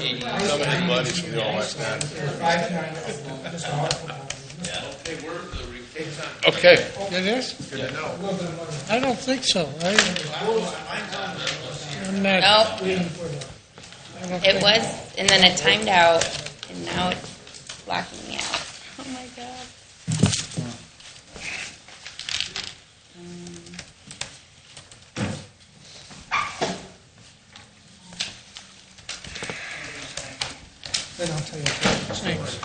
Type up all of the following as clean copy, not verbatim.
Some of his buddies from the All West End. Okay. It is? Good to know. I don't think so. I'm not. Nope. I don't It think- was, and then it timed out, and now it's blocking me out. Oh my god. Then I'll tell you. Thanks.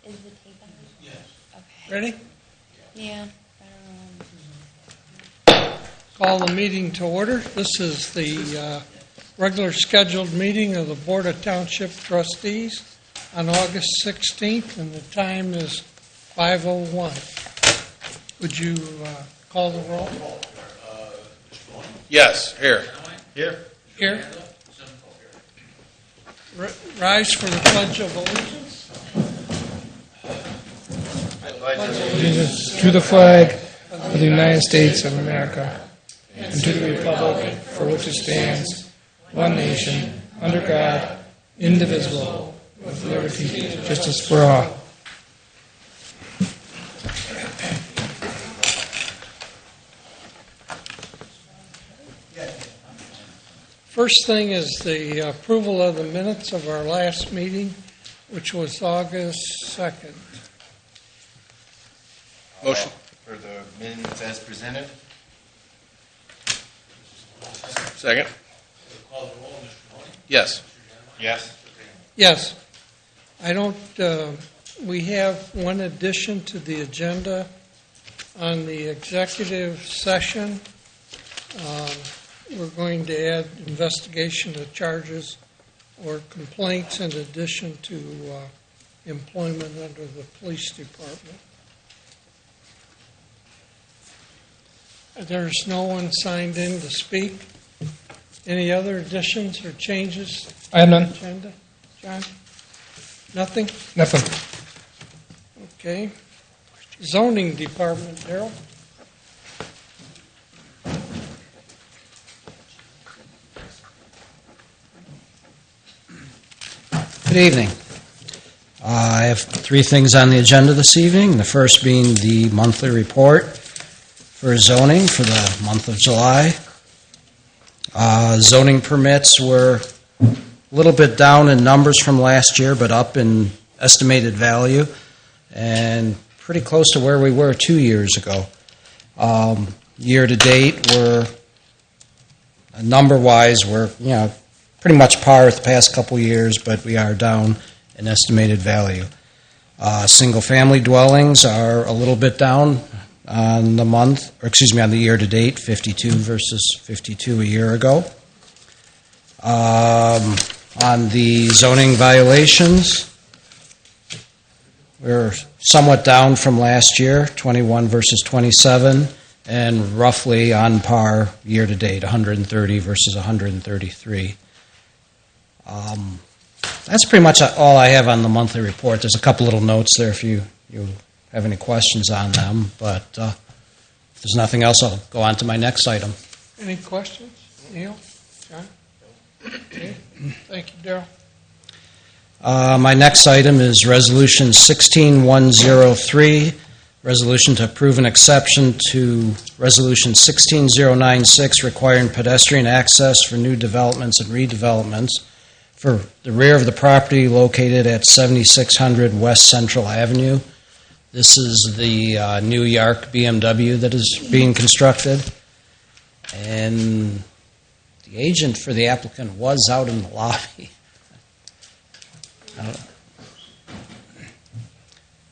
Is the tape on? Yes. Okay. Ready? Yeah. I don't know. Call the meeting to order. This is the regular scheduled meeting of the Board of Township Trustees on August 16th, and the time is 5:01. Would you call the roll? Yes, here. Here. Here. Rise for the Pledge of Allegiance. Allegiance to the flag of the United States of America and to the republic for which it stands, one nation, under God, indivisible, with liberty and justice for all. First thing is the approval of the minutes of our last meeting, which was August 2nd. Motion. For the minutes as presented? Second. Yes. Yes. Yes. I don't, we have one addition to the agenda on the executive session. We're going to add investigation of charges or complaints in addition to employment under the police department. There's no one signed in to speak. Any other additions or changes I have none. agenda? John? Nothing? Nothing. Okay. Zoning Department, Darrell? Good evening. I have three things on the agenda this evening. The first being the monthly report for zoning for the month of July. Zoning permits were a little bit down in numbers from last year, but up in estimated value, and pretty close to where we were 2 years ago. Year to date, we're number-wise, we're pretty much par with the past couple years, but we are down in estimated value. Single-family dwellings are a little bit down on the month, or excuse me, on the year to date, 52 versus 52 a year ago. On the zoning violations, we're somewhat down from last year, 21 versus 27, and roughly on par year to date, 130 versus 133. That's pretty much all I have on the monthly report. There's a couple little notes there if you have any questions on them, but if there's nothing else, I'll go on to my next item. Any questions? Neil? John? Okay. Thank you, Darrell. My next item is Resolution 16103, resolution to approve an exception to Resolution 16096 requiring pedestrian access for new developments and redevelopments for the rear of the property located at 7600 West Central Avenue. This is the new Yark BMW that is being constructed, and the agent for the applicant was out in the lobby.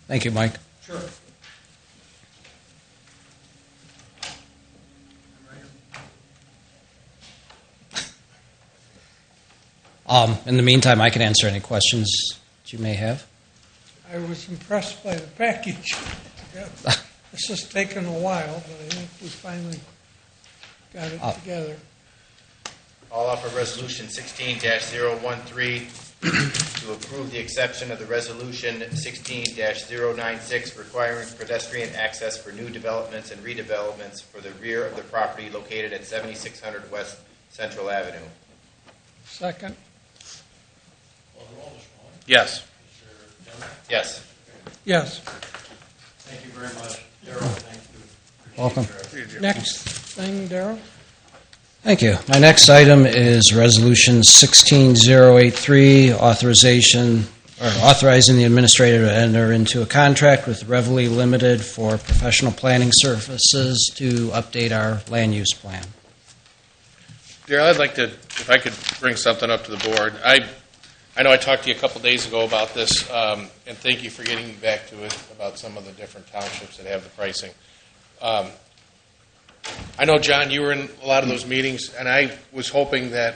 Thank you, Mike. Sure. In the meantime, I can answer any questions that you may have. I was impressed by the package. Yeah. This has taken a while, but I think we finally got it together. All offer resolution 16-013 to approve the exception of the resolution 16-096 requiring pedestrian access for new developments and redevelopments for the rear of the property located at 7600 West Central Avenue. Second? Yes. Yes. Yes. Thank you very much. Darrell, thank you. Welcome. Next thing, Darrell? Thank you. My next item is Resolution 16083, authorizing the administrator to enter into a contract with Reveille Limited for professional planning services to update our land use plan. Darrell, I'd like to, if I could bring something up to the board. I know I talked to you a couple days ago about this, and thank you for getting me back to it about some of the different townships that have the pricing. I know, John, you were in a lot of those meetings, and I was hoping that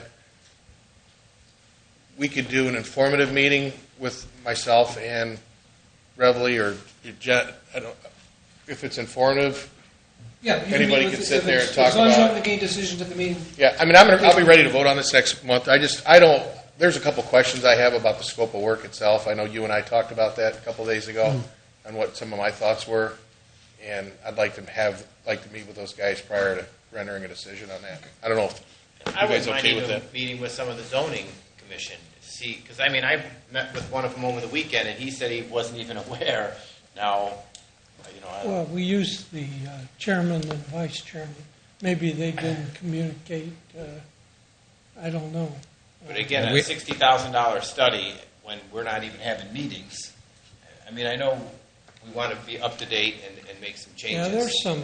we could do an informative meeting with myself and Reveille, or Jen, if it's informative. Yeah. you Anybody meet can with- sit if there it's- and talk As long as you about don't make any decisions at the meeting. Yeah, I mean, I'll be ready to vote on this next month. I don't, there's a couple questions I have about the scope of work itself. I know you and I talked about that a couple days ago and what some of my thoughts were. And I'd like to meet with those guys prior to rendering a decision on that. I don't know if you I guys wouldn't mind okay with even that. meeting with some of the zoning commission. See, because I mean, I met with one of them over the weekend, and he said he wasn't even aware. Now, I don't. Well, we used the chairman and vice chairman. Maybe they didn't communicate. I don't know. But again, a $60,000 study when we're not even having meetings. I mean, I know we want to be up to date and make some changes. Yeah, there's some.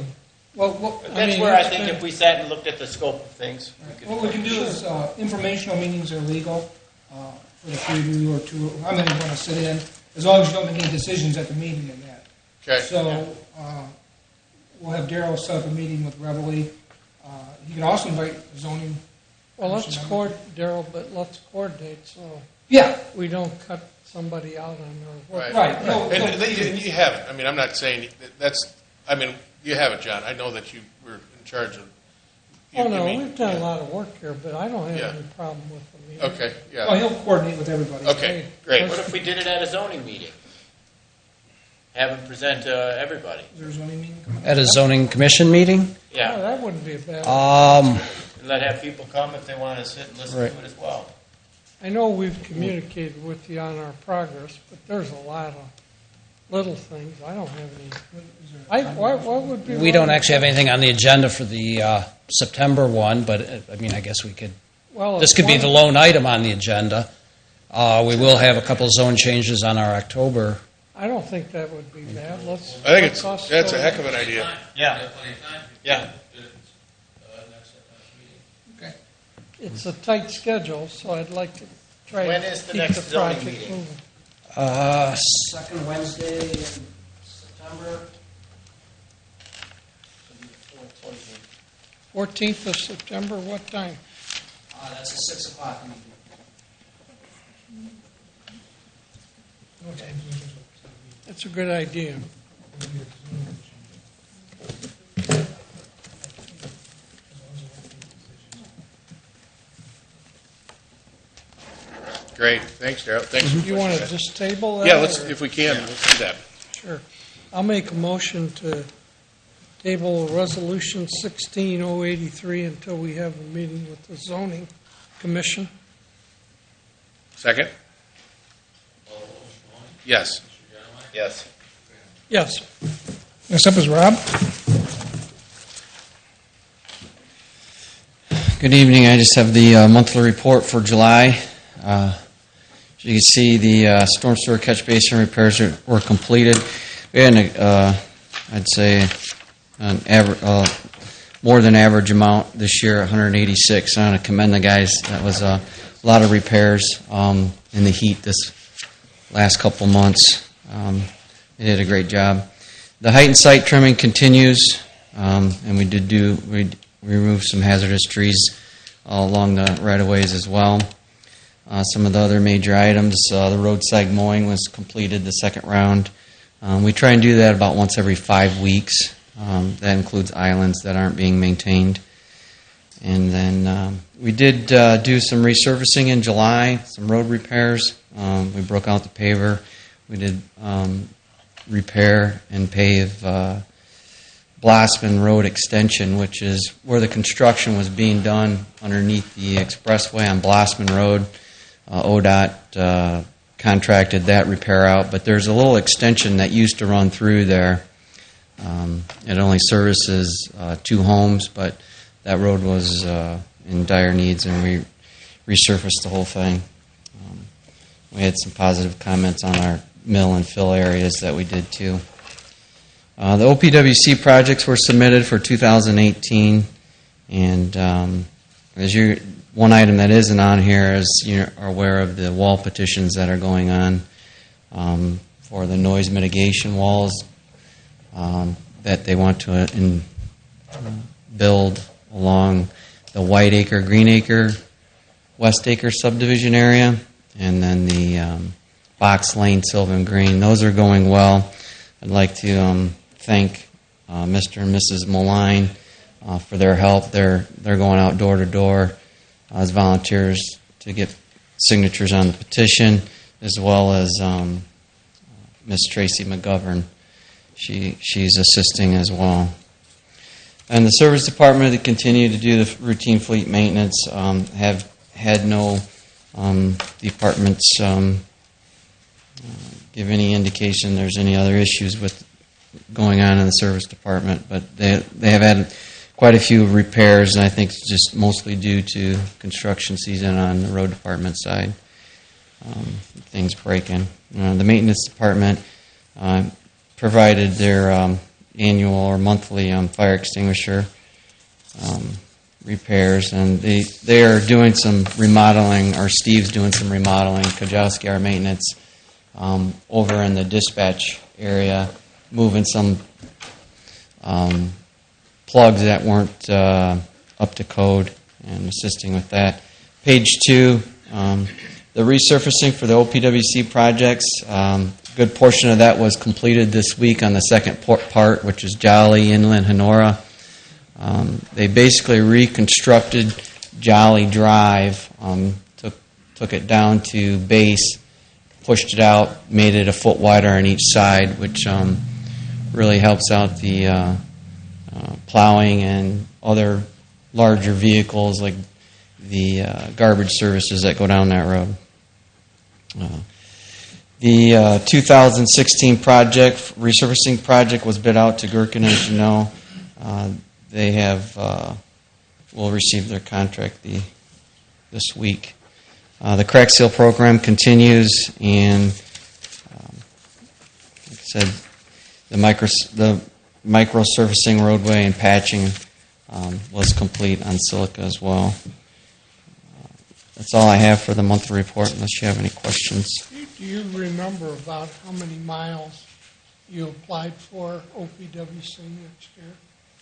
But that's where I think if we sat and looked at the scope of things, we could. What we can do is, informational meetings are legal for the 3 of you or 2, how many want to sit in, as long as you don't make any decisions at the meeting in that. Okay. So we'll have Darrell set up a meeting with Reveille. You can also invite zoning. Well, let's Darrell, but let's coordinate so Yeah, we don't cut somebody out on our work. right. No, And you haven't. I mean, I'm not saying that's. I mean, you haven't, John. I know that you were in charge of. Oh, no, mean, we've done yeah. a lot of work here, but I don't have Yeah. any problem with the meeting. Okay. Well, Yeah. he'll coordinate with everybody. Okay. Great. What if we did it at a zoning meeting? Have him present to everybody. Is there a zoning meeting coming up? At a zoning commission meeting? Oh, Yeah, that wouldn't be a bad. and have people come if they want to sit and listen Right. to it as well. I know we've communicated with you on our progress, but there's a lot of little things. I don't have any. What would be? We don't actually have anything on the agenda for the September one, but I mean, I guess we could. Well, This could be the lone item on the agenda. We will have a couple of zone changes on our October. I don't think that would be bad. Let's. I think it's let's that's go- a heck of an idea. Yeah. Yeah. Okay. It's a tight schedule, so I'd like to try When to is the keep next the zoning project meeting? moving. Second Wednesday in September. 14th of September. What time? That's a 6 o'clock meeting. That's a good idea. Great. Thanks, Darrell. Thanks. for You want to pushing that. just table that? Yeah. Let's, or- if we can, let's do that. Sure. I'll make a motion to table Resolution 16083 until we have a meeting with the zoning commission. Second. Yes. Yes. Yes. Next up is Rob. Good evening. I just have the monthly report for July. As you can see, the storm sewer catch basin repairs were completed. We had, I'd say, an more than average amount this year, 186. I want to commend the guys. That was a lot of repairs in the heat this last couple months. They did a great job. The height and site trimming continues, and we removed some hazardous trees along the right-of-ways as well. some of the other major items. The roadside mowing was completed the second round. We try and do that about once every 5 weeks. That includes islands that aren't being maintained. And then we did do some resurfacing in July, some road repairs. We broke out the paver. We did repair and pave Blossman Road Extension, which is where the construction was being done underneath the expressway on Blossman Road. ODOT contracted that repair out, but there's a little extension that used to run through there. It only services 2 homes, but that road was in dire needs, and we resurfaced the whole thing. We had some positive comments on our mill and fill areas that we did too. The OPWC projects were submitted for 2018, and one item that isn't on here is you are aware of the wall petitions that are going on for the noise mitigation walls that they want to build along the White Acre, Green Acre, West Acre subdivision area, and then the Box Lane, Sylvan Green. Those are going well. I'd like to thank Mr. and Mrs. Moline for their help. They're going out door to door as volunteers to get signatures on the petition, as well as Miss Tracy McGovern. She's assisting as well. And the service department, that continue to do the routine fleet maintenance, have had no departments give any indication there's any other issues with going on in the service department. But they have had quite a few repairs, and I think it's just mostly due to construction season on the road department side. Things breaking. The maintenance department provided their annual or monthly fire extinguisher repairs, and they are doing some remodeling, or Steve's doing some remodeling, Kojowski, our maintenance, over in the dispatch area, moving some plugs that weren't up to code and assisting with that. Page 2, the resurfacing for the OPWC projects, good portion of that was completed this week on the second part, which is Jolly, Inland, Honora. They basically reconstructed Jolly Drive, took it down to base, pushed it out, made it a foot wider on each side, which really helps out the plowing and other larger vehicles like the garbage services that go down that road. The 2016 project, resurfacing project, was bid out to Gherkin, as you know. They will receive their contract this week. The crack seal program continues, and like I said, the micro surfacing roadway and patching was complete on Silica as well. That's all I have for the monthly report, unless you have any questions. Do you remember about how many miles you applied for OPWC next year?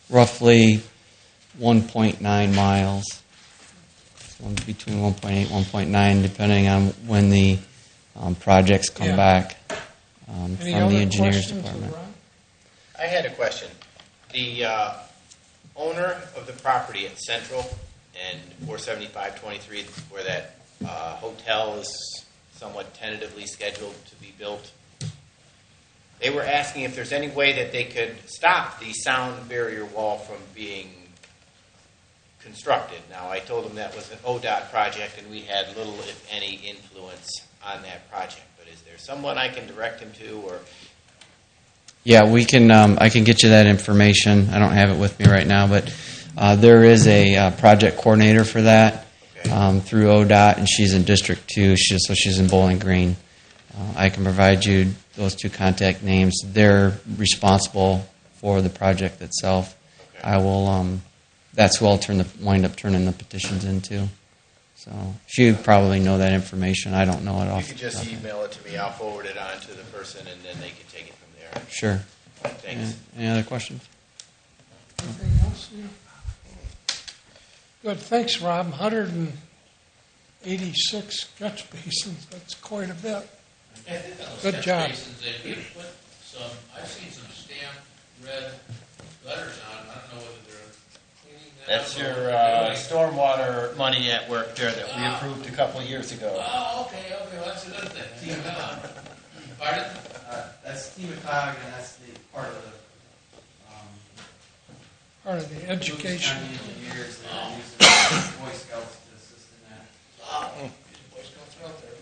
Roughly 1.9 miles, between 1.8 and 1.9, depending on when the projects come back from the engineers department. I had a question. The owner of the property at Central and 47523, where that hotel is somewhat tentatively scheduled to be built, they were asking if there's any way that they could stop the sound barrier wall from being constructed. Now, I told them that was an ODOT project, and we had little, if any, influence on that project. But is there someone I can direct him to, or? Yeah, we can. I can get you that information. I don't have it with me right now, but there is a project coordinator for that through ODOT, and she's in District 2, so she's in Bowling Green. I can provide you those 2 contact names. They're responsible for the project itself. Okay. I will. That's who I'll wind up turning the petitions into. So she would probably know that information. I don't know it off. You could just email it to me. I'll forward it on to the person, and then they can take it from there. Sure. Thanks. Any other questions? Anything else? Yeah. Good. Thanks, Rob. 180 86 catch basins, that's quite a bit. I think on those Good catch job. basins, they do put some, I've seen some stamped red letters on, I don't know whether they're cleaning that That's up or your what they're doing. stormwater money at work there that we approved a couple of years ago. Oh, okay, well, that's another thing. Pardon? That's Tematog, and that's the part of the, Part of the education. county engineers that are using the Boy Scouts to assist in that. Oh, Boy Scouts are out there.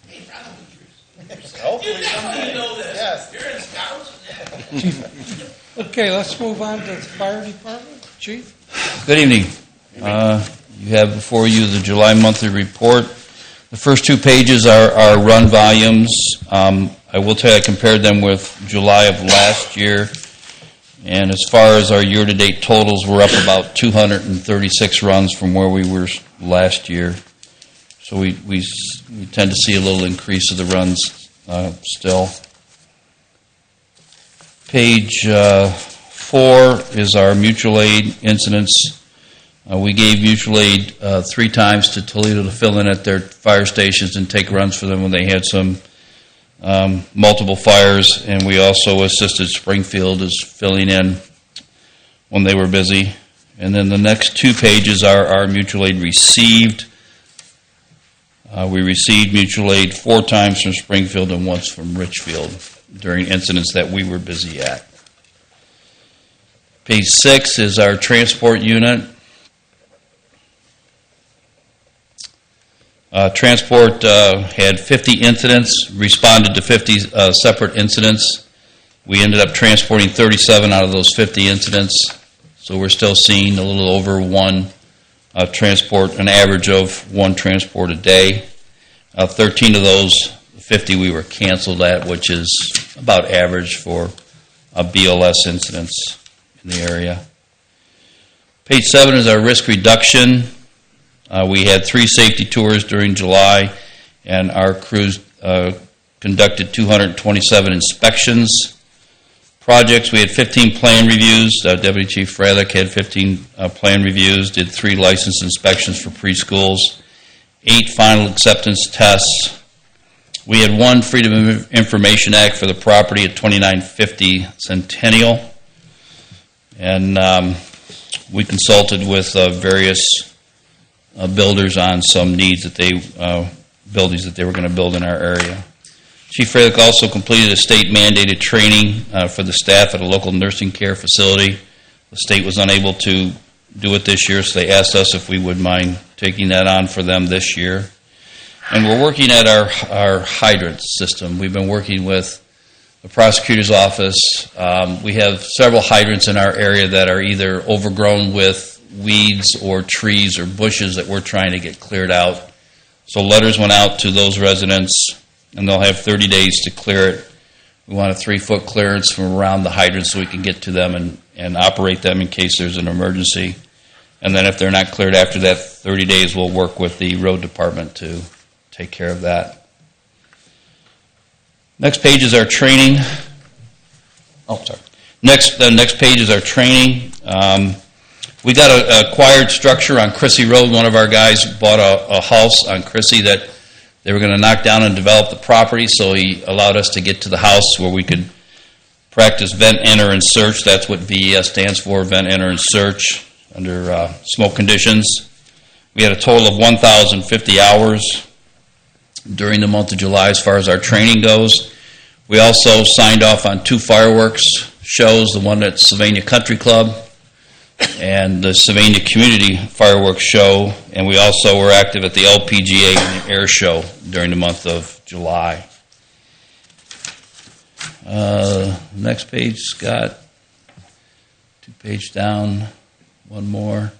Hey, Ronald, Hopefully you definitely someday. know this. Yes. You're in Scouts. Okay, let's move on to the fire department. Chief? Good evening. You have before you the July monthly report. The first 2 pages are run volumes. I will tell you I compared them with July of last year. And as far as our year-to-date totals, we're up about 236 runs from where we were last year. So we tend to see a little increase of the runs still. Page 4 is our mutual aid incidents. We gave mutual aid 3 times to Toledo to fill in at their fire stations and take runs for them when they had some multiple fires, and we also assisted Springfield as filling in when they were busy. And then the next 2 pages are our mutual aid received. We received mutual aid 4 times from Springfield and once from Richfield during incidents that we were busy at. Page 6 is our transport unit. Transport had 50 incidents, responded to 50 separate incidents. We ended up transporting 37 out of those 50 incidents, so we're still seeing a little over 1 transport, an average of 1 transport a day. 13 of those 50 we were canceled at, which is about average for BLS incidents in the area. Page 7 is our risk reduction. We had 3 safety tours during July, and our crews conducted 227 inspections. Projects, we had 15 plan reviews. Deputy Chief Fradek had 15 plan reviews, did 3 license inspections for preschools, 8 final acceptance tests. We had 1 Freedom of Information Act for the property at 2950 Centennial, and we consulted with various builders on some needs that buildings that they were going to build in our area. Chief Fradek also completed a state-mandated training for the staff at a local nursing care facility. The state was unable to do it this year, so they asked us if we would mind taking that on for them this year. And we're working at our hydrant system. We've been working with the prosecutor's office. We have several hydrants in our area that are either overgrown with weeds or trees or bushes that we're trying to get cleared out. So letters went out to those residents, and they'll have 30 days to clear it. We want a 3-foot clearance from around the hydrants so we can get to them and operate them in case there's an emergency. And then if they're not cleared after that 30 days, we'll work with the road department to take care of that. Next page is our training. The next page is our training. We got an acquired structure on Crissy Road. One of our guys bought a house on Crissy that they were going to knock down and develop the property, so he allowed us to get to the house where we could practice vent, enter, and search. That's what VES stands for, vent, enter, and search under smoke conditions. We had a total of 1,050 hours during the month of July as far as our training goes. We also signed off on 2 fireworks shows, the one at Sylvania Country Club and the Sylvania Community Fireworks Show, and we also were active at the LPGA and the Air Show during the month of July. Next page, Scott. 2 pages down, 1 more.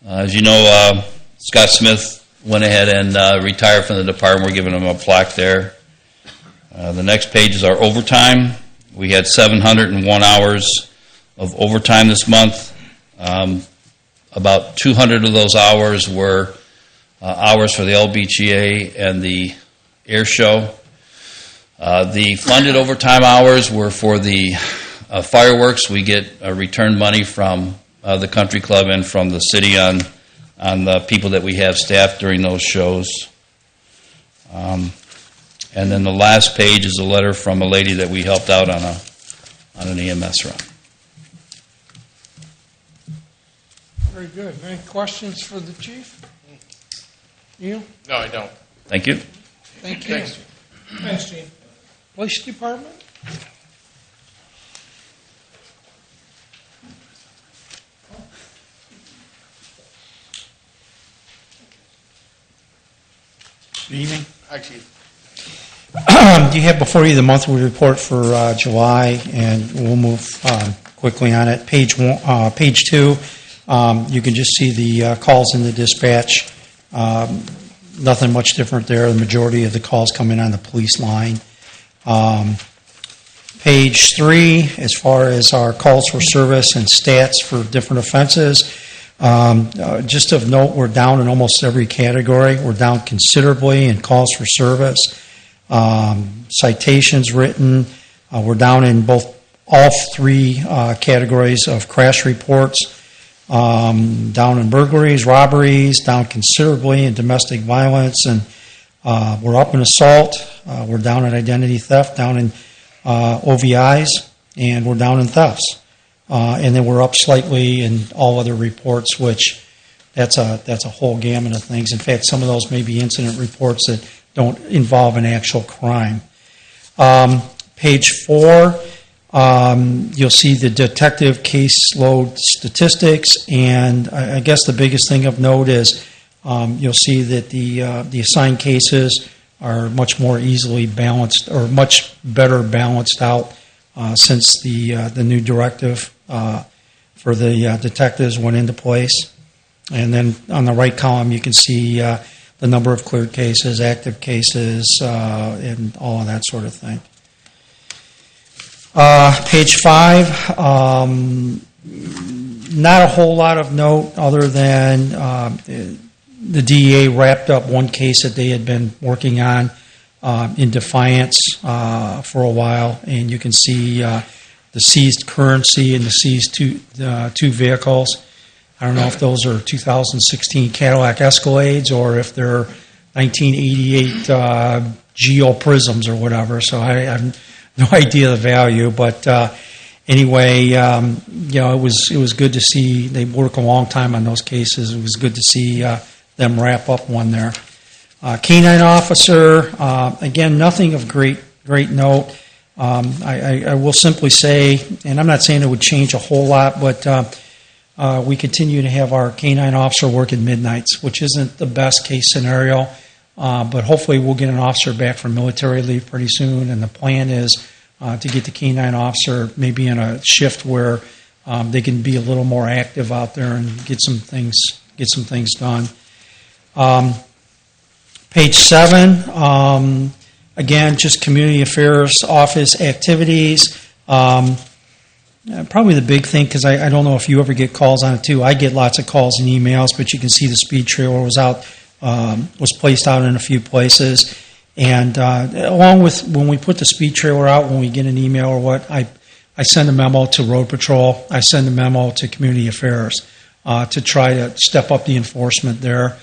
As you know, Scott Smith went ahead and retired from the department. We're giving him a plaque there. The next page is our overtime. We had 701 hours of overtime this month. About 200 of those hours were hours for the LBGA and the air show. The funded overtime hours were for the fireworks. We get return money from the country club and from the city on on the people that we have staffed during those shows. And then the last page is a letter from a lady that we helped out on an EMS run. Very good. Any questions for the chief? You? No, I don't. Thank you. Thank you. Thanks. Thanks, Chief. Police Department? Good evening. Hi, Chief. You have before you the monthly report for July, and we'll move quickly on it. Page 2, you can just see the calls in the dispatch. Nothing much different there. The majority of the calls come in on the police line. Page 3, as far as our calls for service and stats for different offenses, just of note, we're down in almost every category. We're down considerably in calls for service. Citations written, we're down in all three categories of crash reports. Down in burglaries, robberies, down considerably in domestic violence, and we're up in assault. We're down in identity theft, down in OVIs, and we're down in thefts. And then we're up slightly in all other reports, which that's a whole gamut of things. In fact, some of those may be incident reports that don't involve an actual crime. Page 4, you'll see the detective caseload statistics, and I guess the biggest thing of note is you'll see that the assigned cases are much more easily balanced, or much better balanced out since the new directive for the detectives went into place. And then on the right column, you can see the number of cleared cases, active cases, and all of that sort of thing. Page 5, not a whole lot of note other than the DEA wrapped up one case that they had been working on in Defiance for a while, and you can see the seized currency and the seized two vehicles. I don't know if those are 2016 Cadillac Escalades or if they're 1988 Geo Prisms or whatever, so I have no idea the value, but anyway, it was good to see. They work a long time on those cases. It was good to see them wrap up one there. Canine officer, again, nothing of great note. I will simply say, and I'm not saying it would change a whole lot, but we continue to have our canine officer work at midnights, which isn't the best case scenario. But hopefully we'll get an officer back from military leave pretty soon, and the plan is to get the canine officer maybe in a shift where they can be a little more active out there and get some things done. Page 7, again, just community affairs office activities. Probably the big thing, because I don't know if you ever get calls on it too. I get lots of calls and emails, but you can see the speed trailer was placed out in a few places. And along with when we put the speed trailer out, when we get an email or what, I send a memo to Road Patrol. I send a memo to Community Affairs to try to step up the enforcement there,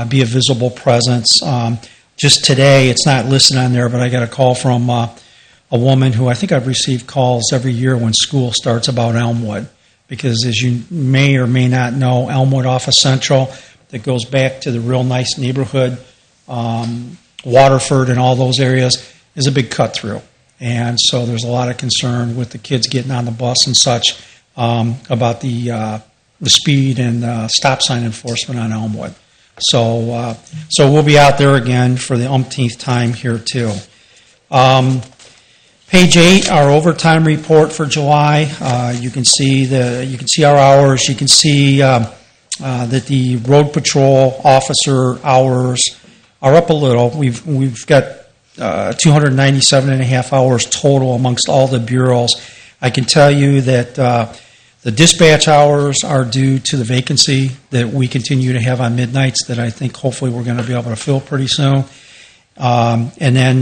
be a visible presence. Just today, it's not listed on there, but I got a call from a woman who I think I've received calls every year when school starts about Elmwood. Because as you may or may not know, Elmwood off of Central, that goes back to the real nice neighborhood, Waterford and all those areas, is a big cut through. And so there's a lot of concern with the kids getting on the bus and such about the speed and stop sign enforcement on Elmwood. So we'll be out there again for the umpteenth time here too. Page 8, our overtime report for July. You can see our hours. You can see that the road patrol officer hours are up a little. We've got 297 and a half hours total amongst all the bureaus. I can tell you that the dispatch hours are due to the vacancy that we continue to have on midnights that I think hopefully we're going to be able to fill pretty soon. And then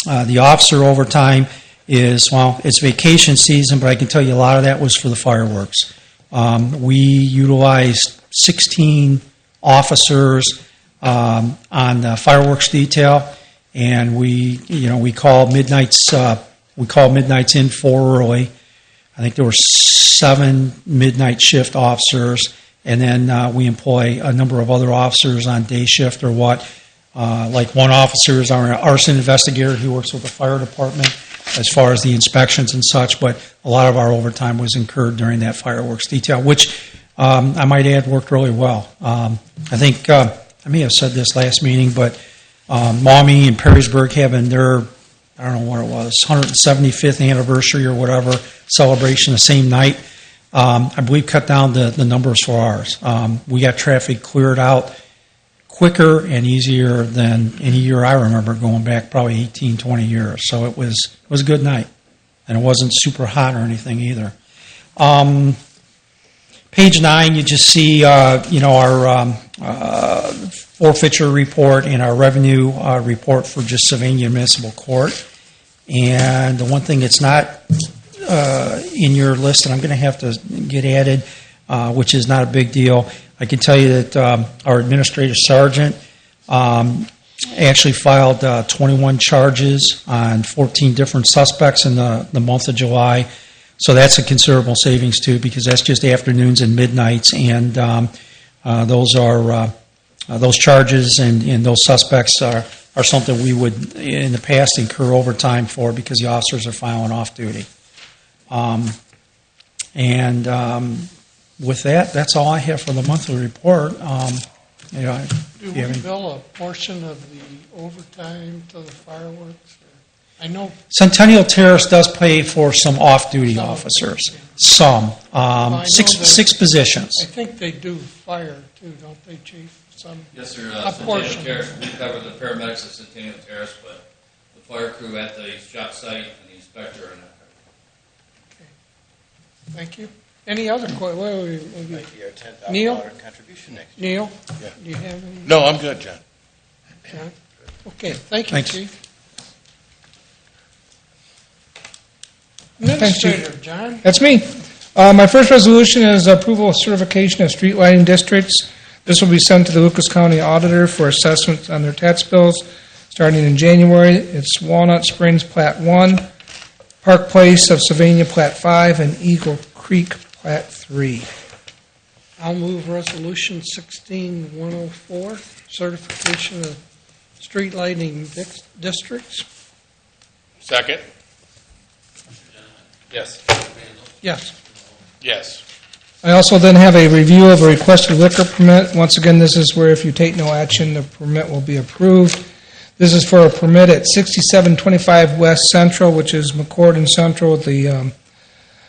the officer overtime is, it's vacation season, but I can tell you a lot of that was for the fireworks. We utilized 16 officers on the fireworks detail, and we call midnights in 4 early. I think there were 7 midnight shift officers, and then we employ a number of other officers on day shift or what. Like one officer is our arson investigator who works with the fire department as far as the inspections and such, but a lot of our overtime was incurred during that fireworks detail, which I might add worked really well. I think I may have said this last meeting, but Maumee and Perrysburg having their, I don't know what it was, 175th anniversary or whatever celebration the same night, I believe cut down the numbers for ours. We got traffic cleared out quicker and easier than any year I remember going back probably 18, 20 years. So it was a good night, and it wasn't super hot or anything either. Page 9, you just see our forfeiture report and our revenue report for just Sylvania Municipal Court. And the one thing that's not in your list that I'm going to have to get added, which is not a big deal, I can tell you that our administrative sergeant actually filed 21 charges on 14 different suspects in the month of July. So that's a considerable savings too, because that's just afternoons and midnights, and those charges and those suspects are something we would in the past incur overtime for because the officers are filing off duty. With that, that's all I have for the monthly report. Do we bill a portion of the overtime to the fireworks? I know Centennial Terrace does pay for some off-duty officers. Some. Six positions. I think they do fire too, don't they, Chief? Yes, sir. A portion. Terrace, we cover the paramedics at Centennial Terrace, but the fire crew at the shop site and the inspector are not covered. Okay. Thank you. Any other questions? Thank you. Our $10,000 Neil? contribution next year. Neil? Yeah. Do you have any? No, I'm good, John. John? Okay, thank you, Thanks. Chief. Thanks, Chief. Administrator, John? That's me. My first resolution is approval of certification of street lighting districts. This will be sent to the Lucas County Auditor for assessment on their tax bills starting in January. It's Walnut Springs Plat 1, Park Place of Sylvania Plat 5, and Eagle Creek Plat 3. I'll move Resolution 16104, certification of street lighting districts. Second? Yes. Yes. Yes. I also then have a review of a requested liquor permit. Once again, this is where if you take no action, the permit will be approved. This is for a permit at 6725 West Central, which is McCord and Central at the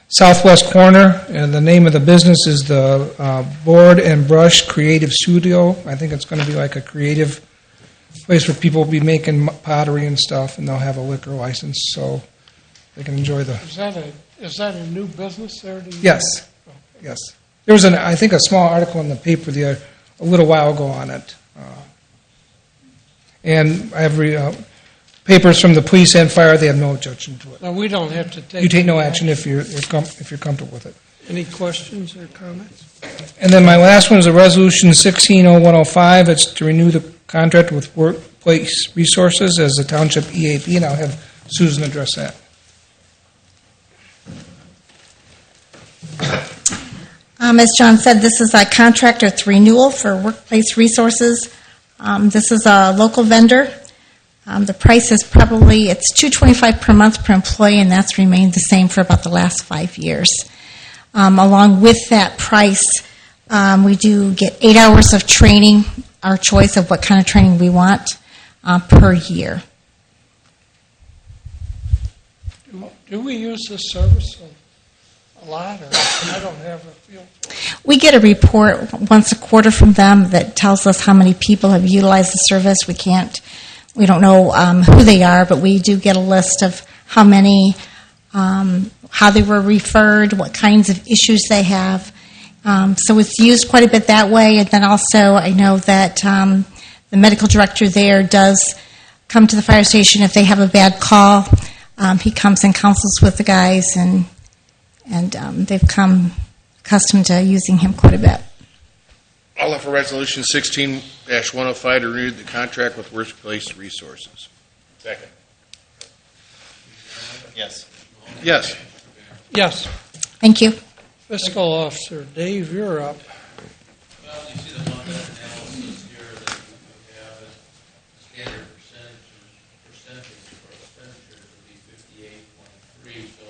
southwest corner. And the name of the business is the Board and Brush Creative Studio. I think it's going to be like a creative place where people will be making pottery and stuff, and they'll have a liquor license so they can enjoy the... Is that a new business there? Yes. Yes. There was, I think, a small article in the paper a little while ago on it. And I have papers from the police and fire. They have no objection to it. No, we don't have to take... You take no action if you're comfortable with it. Any questions or comments? And then my last one is a resolution 160105. It's to renew the contract with Workplace Resources as a township EAP, and I'll have Susan address that. As John said, this is a contract, it's renewal for Workplace Resources. This is a local vendor. The price is probably, it's $225 per month per employee, and that's remained the same for about the last 5 years. Along with that price, we do get 8 hours of training, our choice of what kind of training we want per year. Do we use this service a lot, or I don't have a feel for it? We get a report once a quarter from them that tells us how many people have utilized the service. We don't know who they are, but we do get a list of how many, how they were referred, what kinds of issues they have. So it's used quite a bit that way. And then also I know that the medical director there does come to the fire station if they have a bad call. He comes and counsels with the guys, and they've come accustomed to using him quite a bit. I'll offer Resolution 16-105 to renew the contract with Workplace Resources. Second. Yes. Yes. Yes. Thank you. Fiscal Officer Dave, you're up. Well, you see the one analysis here that we have as standard percentage for expenditures would be 58.3. So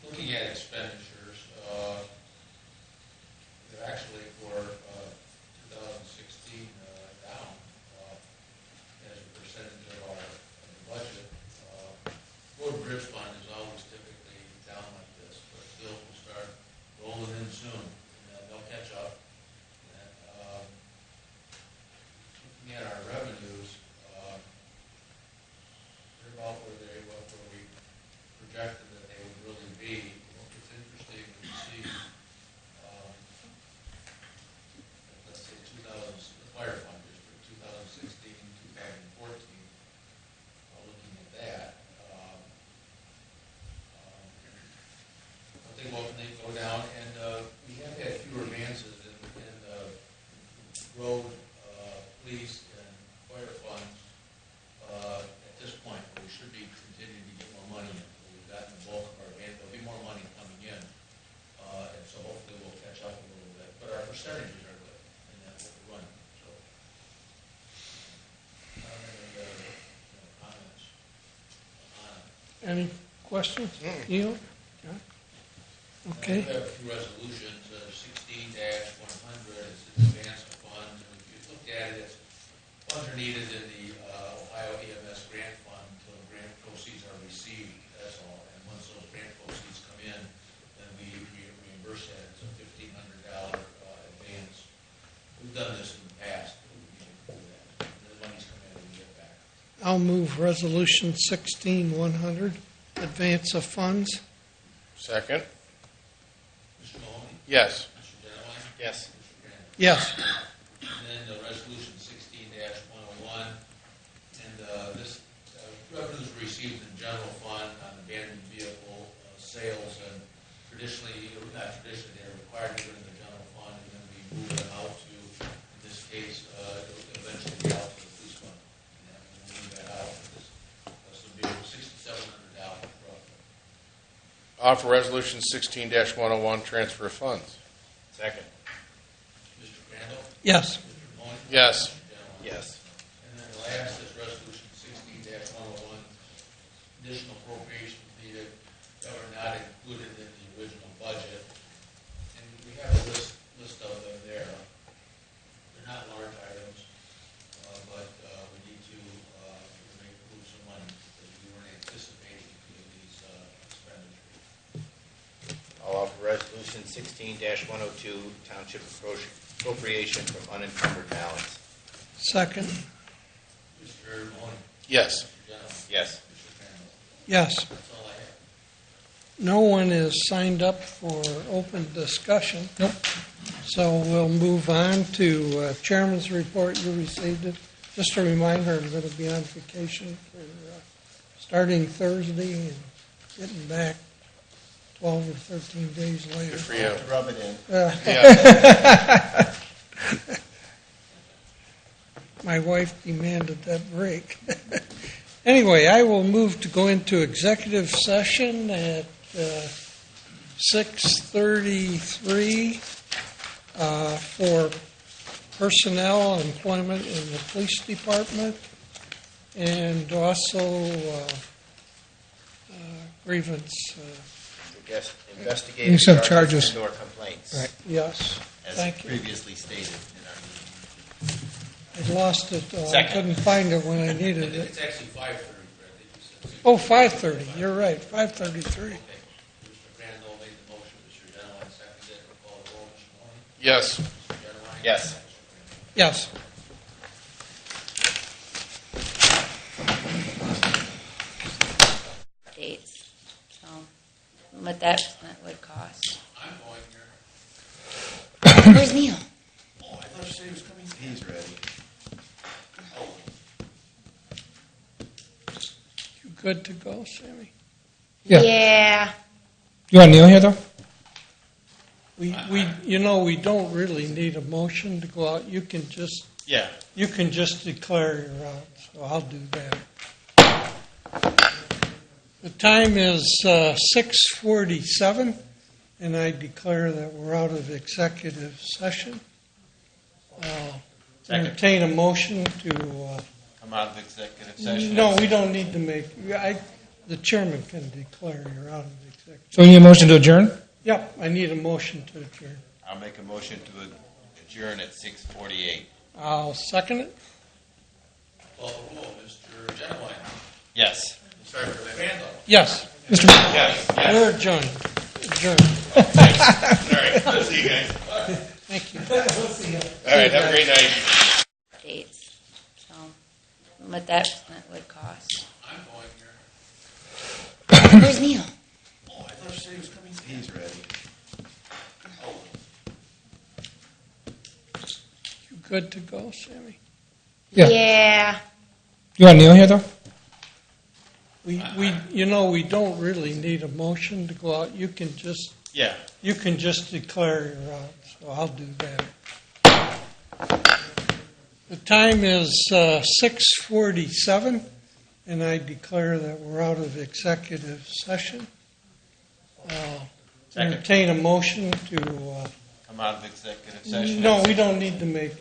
looking at expenditures, they're actually for 2016 down as a percentage of our budget. Road and Bridge Fund is always typically down like this, but bills will start rolling in soon, and they'll catch up. And, looking at our revenues, they're about where we projected that they would really be. It's interesting to see, let's say the fire fund district, 2016, 2014, looking at that. But they go down, and we have had fewer advances in road, police, and fire funds at this point. We should be continuing to get more money in. We've gotten the bulk of our advance. There'll be more money coming in, and so hopefully we'll catch up a little bit. But our percentages are good, and that's what we're running. So, any comments on it? Any questions? Neil? John? Okay. We have a few resolutions, 16-100 is an advance of funds, and if you look at it, funds are needed in the Ohio EMS grant fund until the grant proceeds are received, that's all. And once those grant proceeds come in, then we reimburse that. It's a $1,500 advance. We've done this in the past, but we need to do that. The money's come in and we get back. I'll move Resolution 16-100, advance of funds. Second. Mr. Mahoney? Yes. Mr. Genowine? Yes. Mr. Crandall? Yes. And then the resolution 16-101, and this revenues received in general fund on abandoned vehicle sales, and traditionally, not traditionally, they're required to go into the general fund, and then we move them out to, in this case, it'll eventually be out to the police fund. And then we'll move that out. This will be $6,700 roughly. Offer Resolution 16-101, transfer of funds. Second. Mr. Crandall? Yes. Mr. Mahoney? Yes. Mr. Genowine? Yes. And then the last is resolution 16-101, additional appropriations needed that were not included in the original budget. And we have a list of them there. They're not large items, but we need to move some money because we weren't anticipating these expenditures. I'll offer Resolution 16-102, Township Appropriation from Unencumbered Balance. Second. Mr. Mahoney? Yes. Mr. Genowine? Yes. Mr. Crandall? Yes. That's all I have. No one is signed up for open discussion. Nope. So we'll move on to Chairman's report. You received it. Just a reminder, I'm going to be on vacation for starting Thursday and getting back 12 or 13 days later. Good for you. Rub it in. Yeah. My wife demanded that break. Anyway, I will move to go into executive session at 6:33 for personnel employment in the police department and also grievance. Investigating Some charges. and/or complaints. Right. Yes. As Thank you. previously stated in our meeting. I lost it. I Second. couldn't find it when I needed it. It's actually 5:30, Fred. You said 6:30. Oh, 5:30. You're right. 5:33. Okay. Mr. Crandall made the motion, Mr. Genowine seconded it. We'll call the roll, Mr. Mahoney? Yes. Mr. Genowine? Yes. Mr. Crandall? Yes. Dates. So, what that would cost. I'm going here. Where's Neil? Oh, I thought you said he was coming. He's ready. You good to go, Sammy? Yeah. Yeah. You want Neil here, though? We don't really need a motion to go out. You can just Yeah. declare you're out, so I'll do that. The time is 6:47, and I declare that we're out of executive session. Entertain a motion to, Come out of executive session. no, we don't need to make, the chairman can declare you're out of executive. So we need a motion to adjourn? Yep, I need a motion to adjourn. I'll make a motion to adjourn at 6:48. I'll second it. Call the roll, Mr. Genowine. Yes. Mr. Randall. Yes, Mr. Yes. we're adjourned. Adjourned. All right. See you guys. Thank you. All right. Have a great night. Dates. So, what that would cost. I'm going here. Where's Neil? Oh, I thought you said he was coming. He's ready. You good to go, Sammy? Yeah. You want Neil here, though? We don't really need a motion to go out. You can just declare you're out, so I'll do that. The time is 6:47, and I declare that we're out of executive session. Entertain a motion to, Come out of executive session. no, we don't need to make,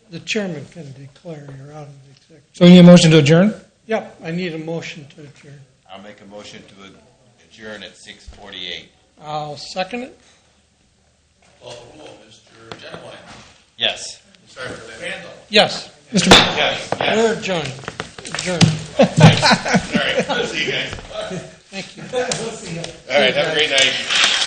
the chairman can declare you're out of executive. So we need a motion to adjourn? Yep, I need a motion to adjourn. I'll make a motion to adjourn at 6:48. I'll second it. Call the roll, Mr. Genowine. Yes. Mr. Randall. Yes, Mr. Yes. we're adjourned. Adjourned. All right. See you guys. Thank you. All right. Have a great night.